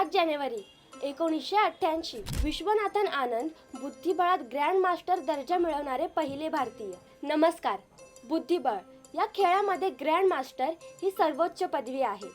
7 जानेवारी 1988 Viswanathan Anand बुद्धिबळात grand master दर्जा मिळवणारे पहिले भारतीय। नमस्कार। बुद्धिबळ या खेळामध्ये ग्रँड मास्टर ही सर्वोच्च पदवी आहे।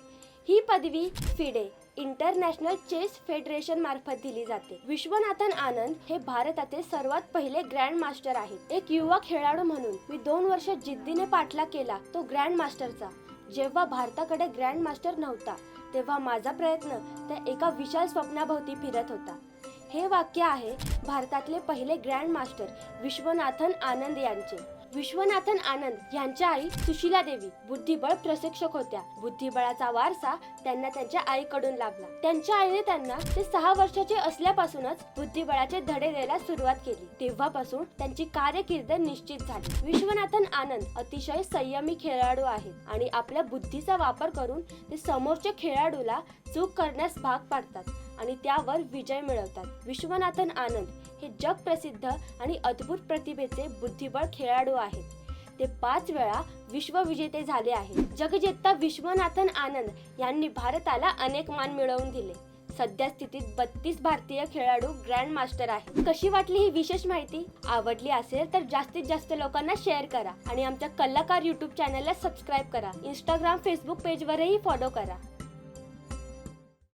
ही पदवी फिडे इंटरनॅशनल चेस फेडरेशन मार्फत दिली जाते। विश्वनाथन आनंद हे भारताचे सर्वात पहिले ग्रँड मास्टर आहेत। एक युवा खेळाडू म्हणून मी 2 वर्ष जिद्दीने पाठलाग केला तो ग्रँड मास्टरचा। जेव्हा भारताकडे ग्रँड मास्टर नव्हता तेव्हा माझा प्रयत्न त्या एका विशाल स्वप्नाभोवती फिरत होता। हे वाक्य आहे भारतातले पहिले ग्रँड मास्टर विश्वनाथन आनंद यांचे। विश्वनाथन आनंद यांच्या आई सुशीला देवी बुद्धिबळ प्रशिक्षक होत्या। बुद्धिबळाचा वारसा त्यांना त्यांच्या आईकडून लाभला। त्यांच्या आईने त्यांना ते 6 वर्षाचे असल्यापासूनच बुद्धिबळाचे धडे द्यायला सुरुवात केली। तेव्हापासून त्यांची कारकीर्द निश्चित झाली। विश्वनाथन आनंद अतिशय संयमी खेळाडू आहेत आणि आपल्या बुद्धीचा वापर करून ते समोरच्या खेळाडूला चूक करण्यास भाग पाडतात आणि त्यावर विजय मिळवतात। विश्वनाथन आनंद हे जगप्रसिद्ध आणि अद्भुत प्रतिभेचे बुद्धिबळ खेळाडू आहेत। ते 5 वेळा विश्वविजेते झाले आहेत। जगजेता विश्वनाथन आनंद यांनी भारताला अनेक मान मिळवून दिले। सध्या स्थितीत 32 भारतीय खेळाडू ग्रँड मास्टर आहेत। कशी वाटली ही विशेष माहिती? आवडली असेल तर जास्तीत जास्त लोकांना शेअर करा आणि आमच्या कलाकार YouTube चॅनलला सबस्क्राईब करा। Instagram, Facebook पेजवरही फॉलो करा।